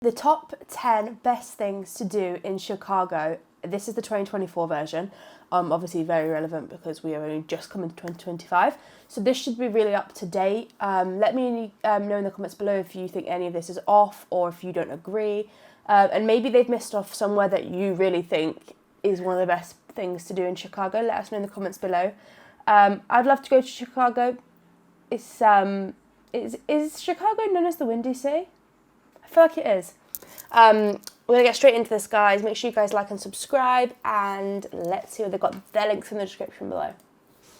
The top 10 best things to do in Chicago. This is the 2024 version. Obviously very relevant because we are only just coming to 2025. So this should be really up to date. Let me know in the comments below if you think any of this is off or if you don't agree. And maybe they've missed off somewhere that you really think is one of the best things to do in Chicago. Let us know in the comments below. I'd love to go to Chicago. Is Chicago known as the Windy City? I feel like it is. We're going to get straight into this, guys. Make sure you guys like and subscribe, and let's see what they've got. Their links in the description below.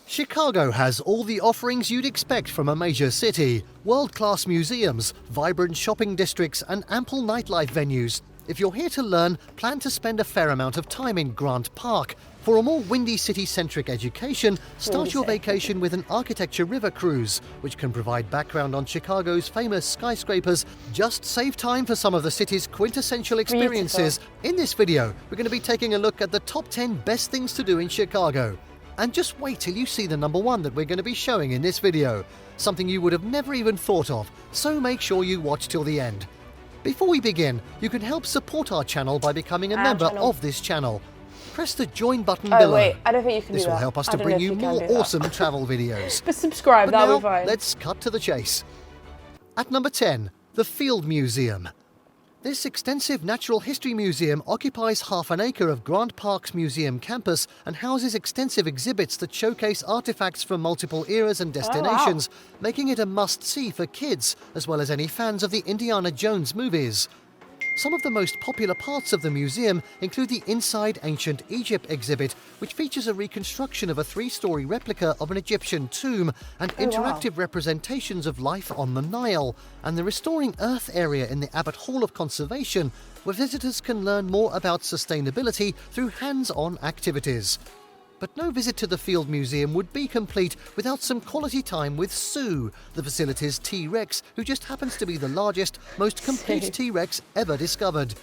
Chicago has all the offerings you'd expect from a major city. World-class museums, vibrant shopping districts, and ample nightlife venues. If you're here to learn, plan to spend a fair amount of time in Grant Park. For a more Windy City-centric education, start your vacation with an architecture river cruise, which can provide background on Chicago's famous skyscrapers. Just save time for some of the city's quintessential experiences. Beautiful. In this video, we're going to be taking a look at the top 10 best things to do in Chicago. And just wait till you see the number one that we're going to be showing in this video. Something you would have never even thought of, so make sure you watch till the end. Before we begin, you can help support our channel by becoming a member of this channel. Press the join button below. Wait, I don't think you can This do that. will help us to bring you more awesome travel videos. But subscribe, But that'll now, be fine. let's cut to the chase. At number 10, the Field Museum. This extensive natural history museum occupies half an acre of Grant Park's museum campus and houses extensive exhibits that showcase artifacts from multiple eras and destinations, making it a must-see for kids, as well as any fans of the Indiana Jones movies. Some of the most popular parts of the museum include the Inside Ancient Egypt exhibit, which features a reconstruction of a 3-story replica of an Egyptian tomb and interactive representations of life on the Nile, and the Restoring Earth area in the Abbott Hall of Conservation, where visitors can learn more about sustainability through hands-on activities. But no visit to the Field Museum would be complete without some quality time with Sue, the facility's T-Rex, who just happens to be the largest, most complete T-Rex ever discovered.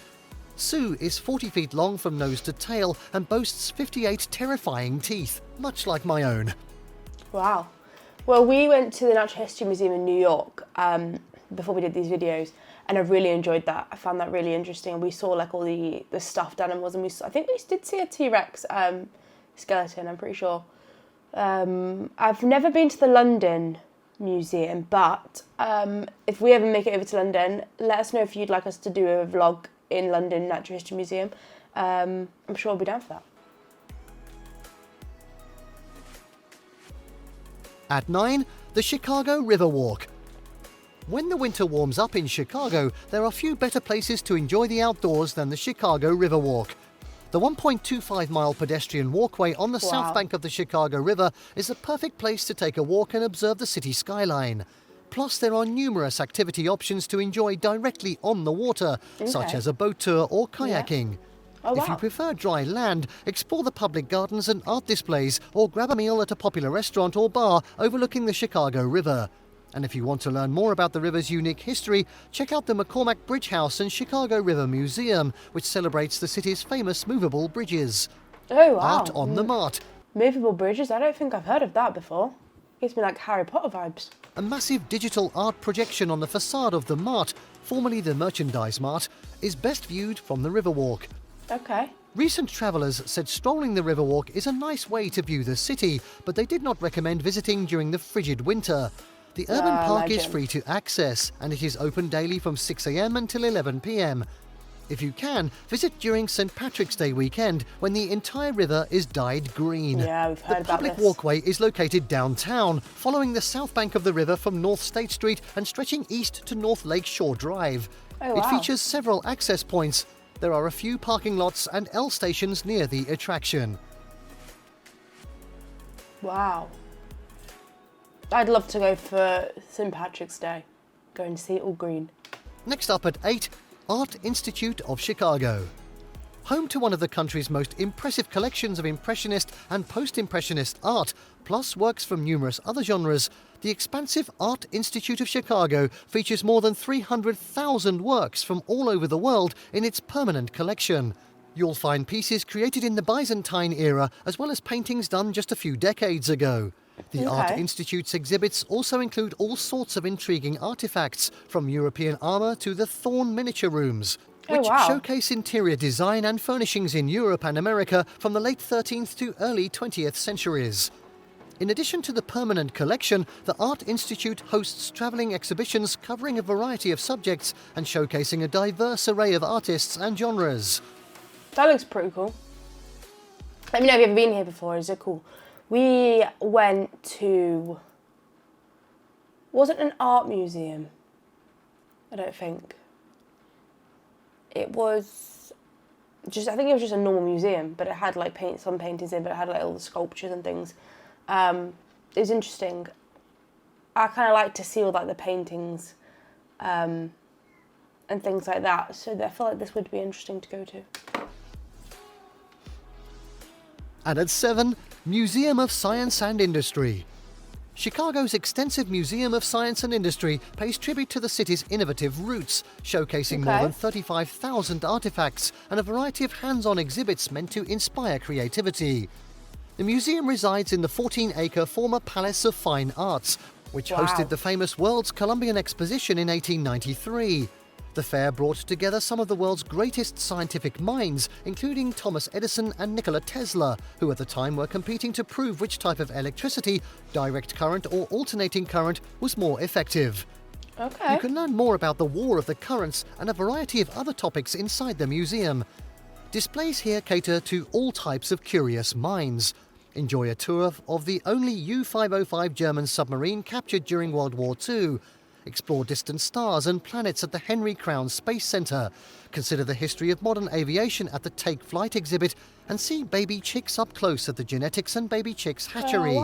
Sue is 40 feet long from nose to tail and boasts 58 terrifying teeth, much like my own. Wow. Well, we went to the Natural History Museum in New York before we did these videos, and I really enjoyed that. I found that really interesting. And we saw like all the stuffed animals, and I think we did see a T-Rex skeleton, I'm pretty sure. I've never been to the London Museum, but if we ever make it over to London, let us know if you'd like us to do a vlog in London Natural History Museum. I'm sure we'll be down for that. At 9, the Chicago Riverwalk. When the winter warms up in Chicago, there are few better places to enjoy the outdoors than the Chicago Riverwalk. The 1.25-mile pedestrian walkway on the south bank of the Chicago River is a perfect place to take a walk and observe the city skyline. Plus, there are numerous activity options to enjoy directly on the water, such as a boat tour or kayaking. If you prefer dry land, explore the public gardens and art displays, or grab a meal at a popular restaurant or bar overlooking the Chicago River. And if you want to learn more about the river's unique history, check out the McCormack Bridge House and Chicago River Museum, which celebrates the city's famous movable bridges. Oh, wow. Art on the Mart. Movable bridges? I don't think I've heard of that before. Gives me like Harry Potter vibes. A massive digital art projection on the facade of the Mart, formerly the Merchandise Mart, is best viewed from the Riverwalk. Okay. Recent travellers said strolling the Riverwalk is a nice way to view the city, but they did not recommend visiting during the frigid winter. The urban park is free to access, and it is open daily from 6 a.m. until 11 p.m. If you can, visit during St. Patrick's Day weekend when the entire river is dyed green. Yeah, we've heard about this. The public walkway is located downtown, following the south bank of the river from North State Street and stretching east to North Lake Shore Drive. It features several access points. There are a few parking lots and L stations near the attraction. Wow. I'd love to go for St. Patrick's Day. Go and see it all green. Next up at 8, Art Institute of Chicago. Home to one of the country's most impressive collections of Impressionist and Post-Impressionist art, plus works from numerous other genres, the expansive Art Institute of Chicago features more than 300,000 works from all over the world in its permanent collection. You'll find pieces created in the Byzantine era, as well as paintings done just a few decades ago. The Art Institute's exhibits also include all sorts of intriguing artifacts, from European armour to the Thorn miniature rooms, which showcase interior design and furnishings in Europe and America from the late 13th to early 20th centuries. In addition to the permanent collection, the Art Institute hosts travelling exhibitions covering a variety of subjects and showcasing a diverse array of artists and genres. That looks pretty cool. Let me know if you've ever been here before. Is it cool? We went to... wasn't an art museum, I don't think. It was just, I think it was just a normal museum, but it had like some paintings in, but it had like all the sculptures and things. It was interesting. I kind of like to see all like the paintings and things like that, so I feel like this would be interesting to go to. And at 7, Museum of Science and Industry. Chicago's extensive Museum of Science and Industry pays tribute to the city's innovative roots, showcasing more than 35,000 artifacts and a variety of hands-on exhibits meant to inspire creativity. The museum resides in the 14-acre former Palace of Fine Arts, which hosted the famous World's Columbian Exposition in 1893. The fair brought together some of the world's greatest scientific minds, including Thomas Edison and Nikola Tesla, who at the time were competing to prove which type of electricity, direct current or alternating current, was more effective. You can learn more about the War of the Currents and a variety of other topics inside the museum. Displays here cater to all types of curious minds. Enjoy a tour of the only U-505 German submarine captured during World War II. Explore distant stars and planets at the Henry Crown Space Center. Consider the history of modern aviation at the Take Flight exhibit and see baby chicks up close at the Genetics and Baby Chicks Hatchery.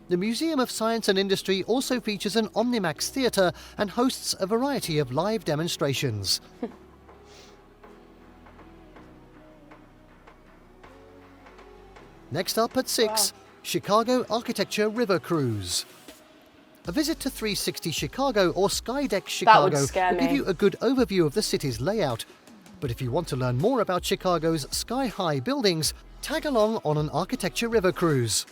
The Museum of Science and Industry also features an Omnimax theatre and hosts a variety of live demonstrations. Next up at 6, Chicago Architecture River Cruise. A visit to 360 Chicago or Skydeck Chicago will give you a good overview of the city's layout. But if you want to learn more about Chicago's sky-high buildings, tag along on an architecture river cruise.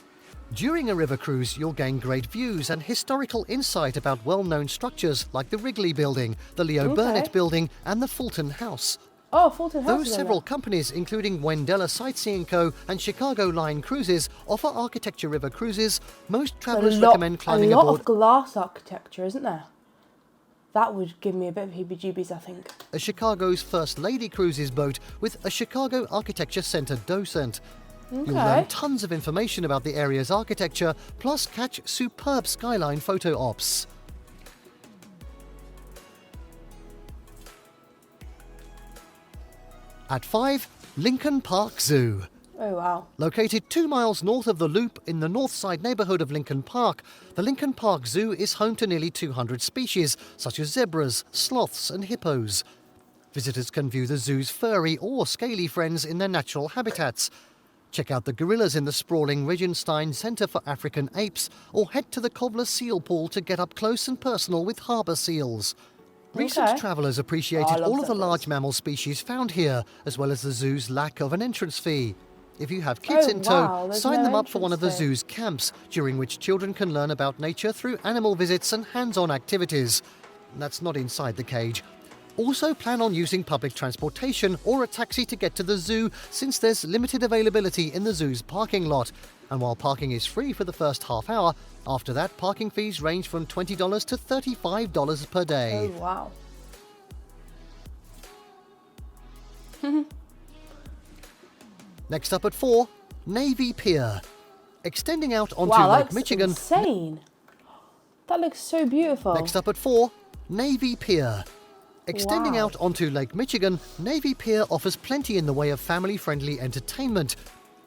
During a river cruise, you'll gain great views and historical insight about well-known structures like the Wrigley Building, the Leo Burnett Building, and the Fulton House. Fulton House. Though several companies, including Wendella Sightseeing Co. and Chicago Line Cruises, offer architecture river cruises, most travellers recommend climbing aboard. A lot of glass architecture, isn't there? That would give me a bit of heebie-jeebies, I think. A Chicago's First Lady Cruises boat with a Chicago Architecture Center docent. You'll learn tons of information about the area's architecture, plus catch superb skyline photo ops. At 5, Lincoln Park Zoo. Oh, wow. Located 2 miles north of the Loop in the north side neighbourhood of Lincoln Park, the Lincoln Park Zoo is home to nearly 200 species, such as zebras, sloths and hippos. Visitors can view the zoo's furry or scaly friends in their natural habitats. Check out the gorillas in the sprawling Regenstein Centre for African Apes, or head to the Cobbler Seal Pool to get up close and personal with harbour seals. Recent travellers appreciated all of the large mammal species found here, as well as the zoo's lack of an entrance fee. If you have kids in tow, sign them up for one of the zoo's camps, during which children can learn about nature through animal visits and hands-on activities. That's not inside the cage. Also plan on using public transportation or a taxi to get to the zoo, since there's limited availability in the zoo's parking lot. And while parking is free for the first half hour, after that parking fees range from $20 to $35 per day. Oh, wow. Next up at 4, Navy Pier. Extending out onto Lake Michigan. That's insane. That looks so beautiful. Next up at 4, Navy Pier. Extending out onto Lake Michigan, Navy Pier offers plenty in the way of family-friendly entertainment.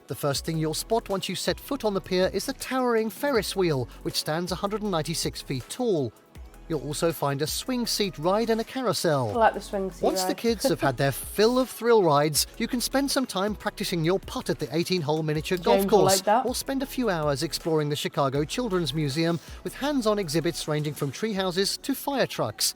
The first thing you'll spot once you set foot on the pier is the towering Ferris wheel, which stands 196 feet tall. You'll also find a swing seat ride and a carousel. I like the swing seat Once ride. the kids have had their fill of thrill rides, you can spend some time practicing your putt at the 18-hole miniature golf course, or spend a few hours exploring the Chicago Children's Museum with hands-on exhibits ranging from tree houses to fire trucks.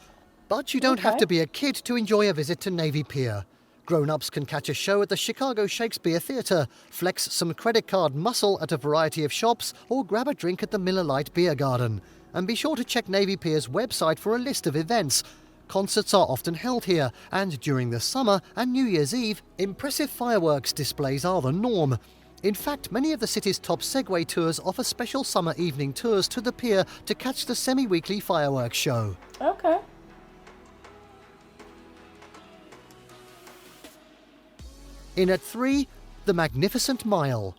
But you don't have to be a kid to enjoy a visit to Navy Pier. Grown-ups can catch a show at the Chicago Shakespeare Theatre, flex some credit card muscle at a variety of shops, or grab a drink at the Miller Lite Beer Garden. And be sure to check Navy Pier's website for a list of events. Concerts are often held here, and during the summer and New Year's Eve, impressive fireworks displays are the norm. In fact, many of the city's top Segway tours offer special summer evening tours to the pier to catch the semi-weekly fireworks show. Okay. In at 3, the Magnificent Mile.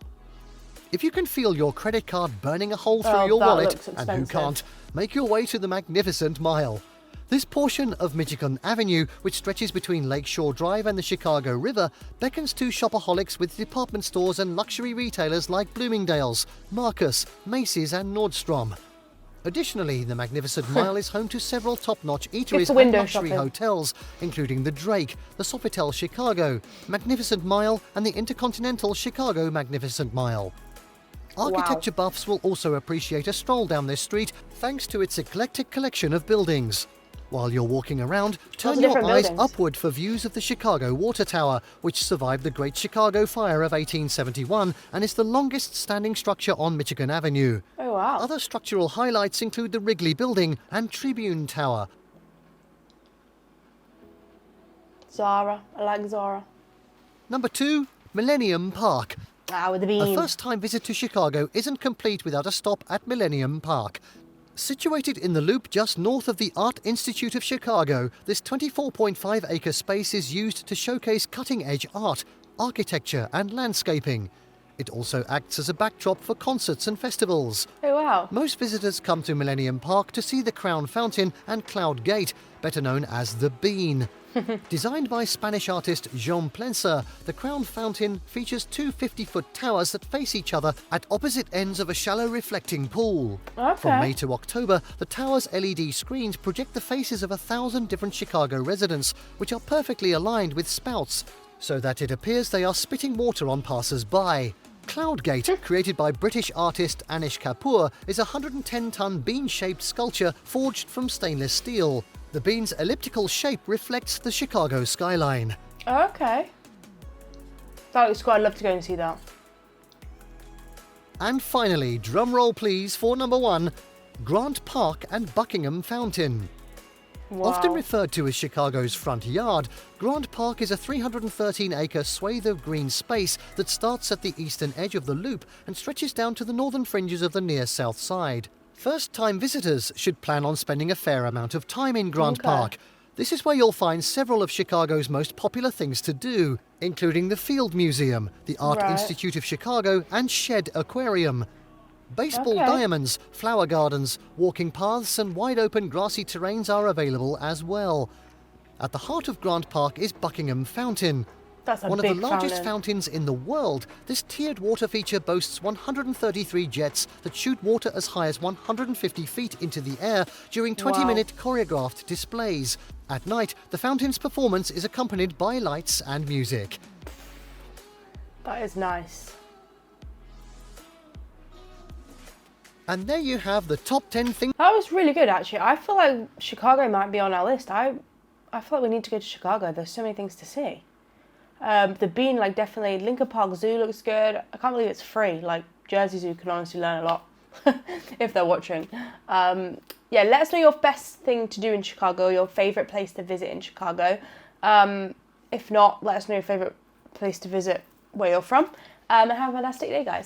If you can feel your credit card burning a hole through your that wallet, looks and who expensive. can't, make your way to the Magnificent Mile. This portion of Michigan Avenue, which stretches between Lakeshore Drive and the Chicago River, beckons to shopaholics with department stores and luxury retailers like Bloomingdale's, Marcus, Macy's and Nordstrom. Additionally, the Magnificent Mile is home to several top-notch eateries and window luxury shopping. hotels, including the Drake, the Sofitel Chicago, Magnificent Mile and the Intercontinental Chicago Magnificent Mile. Architecture buffs will also appreciate a stroll down this street thanks to its eclectic collection of buildings. While you're walking around, turn Lots of your different eyes buildings. upward for views of the Chicago Water Tower, which survived the Great Chicago Fire of 1871 and is the longest standing structure on Michigan Avenue. Oh, wow. Other structural highlights include the Wrigley Building and Tribune Tower. Zara. I like Zara. Number 2, Millennium Park. With the A bean. first-time visit to Chicago isn't complete without a stop at Millennium Park. Situated in the loop just north of the Art Institute of Chicago, this 24.5-acre space is used to showcase cutting-edge art, architecture and landscaping. It also acts as a backdrop for concerts and festivals. Oh, wow. Most visitors come to Millennium Park to see the Crown Fountain and Cloud Gate, better known as the Bean. Designed by Spanish artist Jean Plensa, the Crown Fountain features two 50-foot towers that face each other at opposite ends of a shallow reflecting pool. Okay. From May to October, the tower's LED screens project the faces of 1,000 different Chicago residents, which are perfectly aligned with spouts, so that it appears they are spitting water on passers-by. Cloudgate, created by British artist Anish Kapoor, is a 110-ton bean-shaped sculpture forged from stainless steel. The bean's elliptical shape reflects the Chicago skyline. Okay. That looks cool. I'd love to go and see that. And finally, drumroll please for number 1, Grant Park and Buckingham Fountain. Wow. Often referred to as Chicago's front yard, Grant Park is a 313-acre swathe of green space that starts at the eastern edge of the loop and stretches down to the northern fringes of the near south side. First-time visitors should plan on spending a fair amount of time in Grant Okay. Park. This is where you'll find several of Chicago's most popular things to do, including the Field Museum, the Art Right. Institute of Chicago, and Shed Aquarium. Baseball Okay. diamonds, flower gardens, walking paths and wide-open grassy terrains are available as well. At the heart of Grant Park is Buckingham Fountain. That's a One of the big largest fountain. fountains in the world, this tiered water feature boasts 133 jets that shoot water as high as 150 feet into the air during 20-minute choreographed displays. At night, the fountain's performance is accompanied by lights and music. That is nice. And there you have the top 10 things. That was really good, actually. I feel like Chicago might be on our list. I feel like we need to go to Chicago. There's so many things to see. The Bean, like, definitely. Lincoln Park Zoo looks good. I can't believe it's free. Like, Jersey Zoo can honestly learn a lot if they're watching. Yeah, let us know your best thing to do in Chicago, your favourite place to visit in Chicago. If not, let us know your favourite place to visit where you're from. And have a fantastic day, guys.